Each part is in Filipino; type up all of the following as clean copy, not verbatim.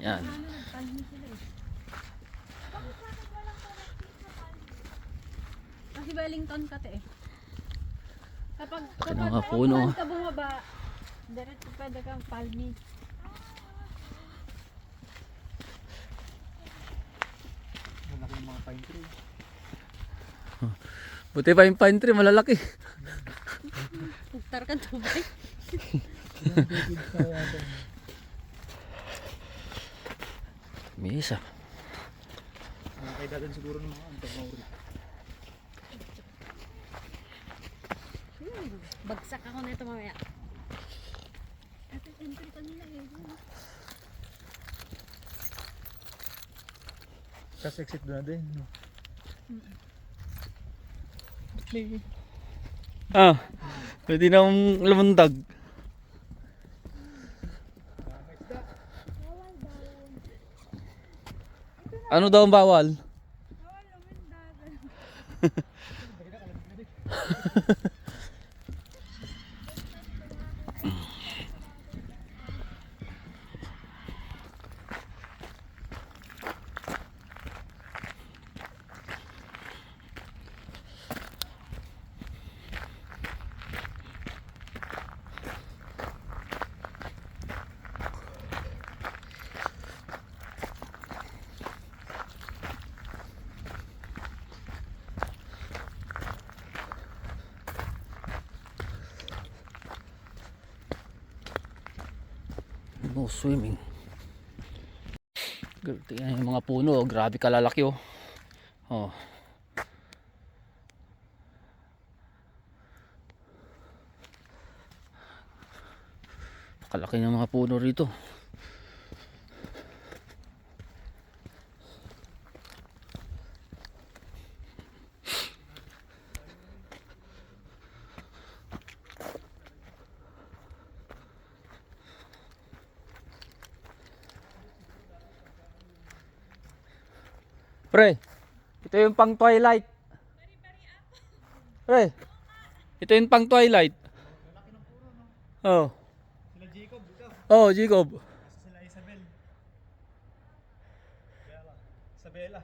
Yan. Kasi Wellington ka eh. Kapag mga puno. ka bumaba, diretso pwede kang palmi. Malaki yung mga pine tree. Buti pa yung pine tree, malalaki. Pugtar ka tubig. May isa. Kaya dadan siguro ng mga antong mauri. Bagsak ako nito mamaya. Ito entry kanina eh. Tapos exit doon na din. No? Pwede na lumundag. Ano daw ang bawal? Bawal lumundag. No swimming. Tingnan yung mga puno, oh. Grabe kalalaki oh. Oh. Kalaki ng mga puno rito. Pre, ito yung pang twilight. Pre, ito yung pang twilight. Oh. Sila Jacob dito. Oh, Jacob. Sila Isabel. Isabela.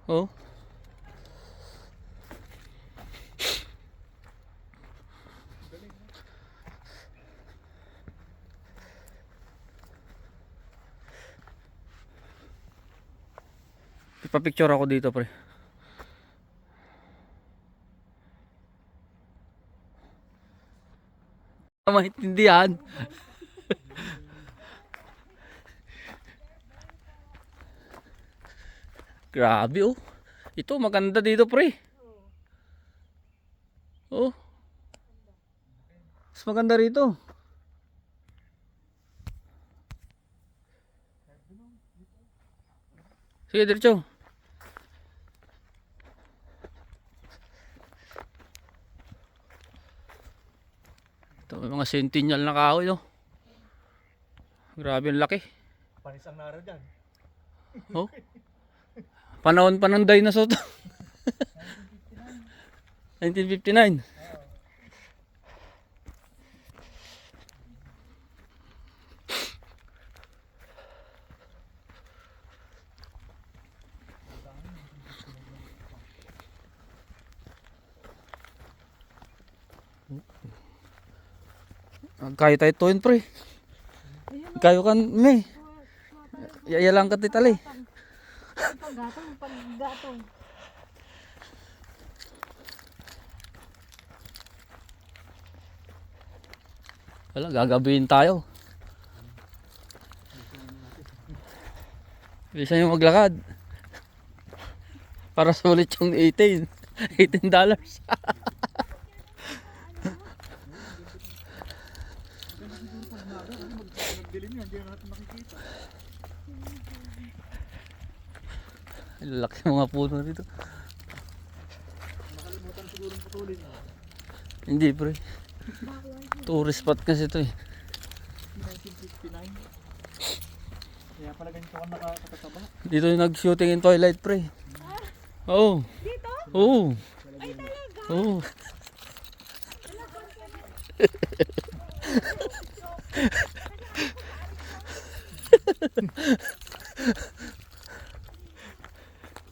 Oh. Ipa-picture ako dito, pre. Maintindihan. Grabe oh. Ito maganda dito, pre. Oh. Mas maganda rito. Sige, diretso. Ito may mga sentinel na kahoy, no? Grabe ang laki. Panisang nara dyan. Oh. Panahon pa ng dinosaur to. 1959. Kayo tayo tuwin, pre. Kayo kan, me. Yayalang ka titali. Paggatong. Wala, gagabihin tayo. Bisa yung maglakad. Para sulit yung 18. $18. Magdilim yan, hindi natin makikita. Laki ng mga puno dito. Nakalimutan siguro putulin. Hindi, pre. Tourist spot kasi ito eh. 1959. Kaya pala ganito ka nakakataba. Dito yung nag-shooting in Twilight, pre. Oo. Dito? Oo. Ay talaga? Oo.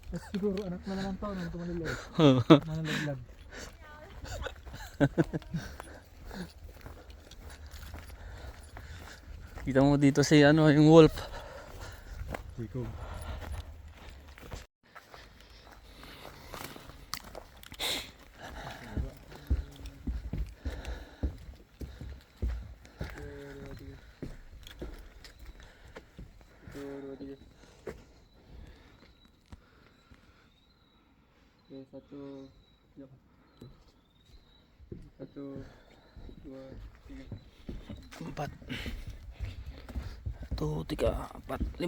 Tapos siguro anak na naman tao nung tumalilay. Manalaglag. Kita mo dito si ano, yung wolf. Ikaw. Satu, dua, tiga. 4. 2, 3, 4, 5.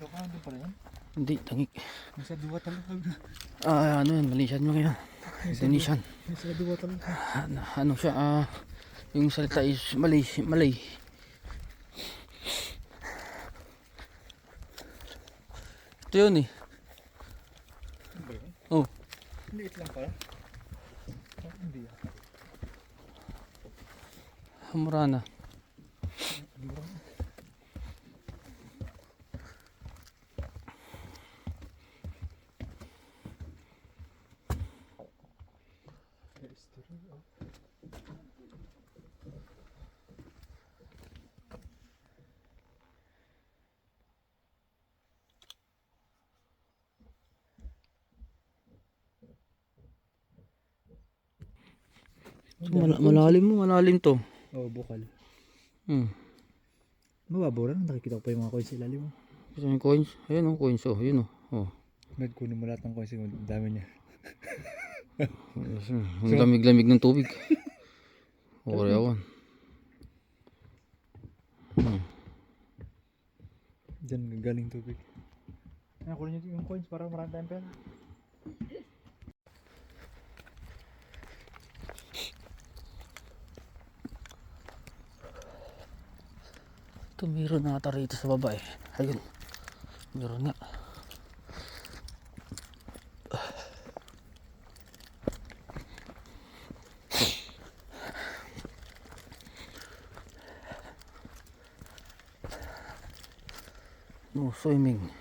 Loka doon pala yan. Hindi, tangik. Nasa duwa talaga. Ano yan, Malaysian mo ngayon. Indonesian. Nasa duwa talaga. Ano siya, yung salita is Malay. Malay. Ito yun eh. Ano ba yun? Oh. Liit lang pala. Hindi yan. Hamurana. Malalim to. Oo, bukal. Mababaw lang, nakikita ko pa yung mga coins sa ilalim. Ito yung coins. Ayun oh, coins oh. Yun oh. Med, kunin mo lahat ng coins, ang dami niya. Ang lamig-lamig ng tubig. Okay ako. Diyan galing tubig. Kaya kunin niyo yung coins para marami tayong pera. Ito meron na ata rito sa baba eh. Ayun. Meron nga. No swimming.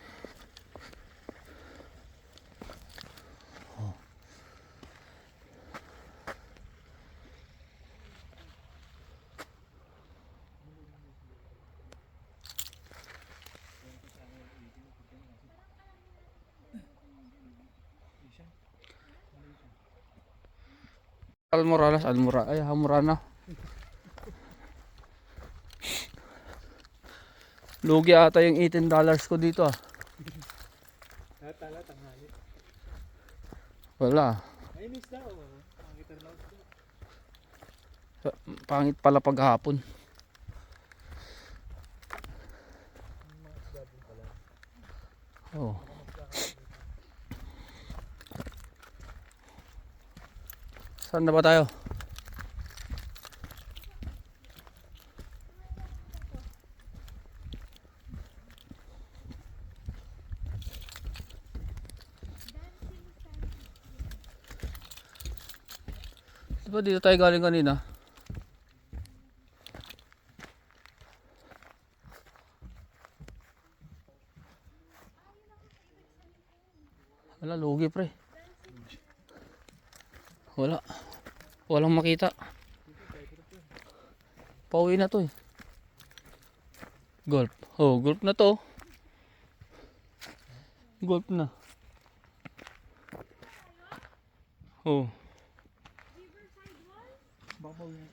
Hamurana. Lugi ata yung $18 ko dito ah. Tala, tanghali. Wala. Ay, miss na o. Pangit na Pangit pala paghapon. Oh. Saan na ba tayo? Diba dito tayo galing kanina? Wala, lugi pre. Walang makita. Pauwi na to eh. Golf. Oh, golf na to. Golf na. Oh. Babaw yun.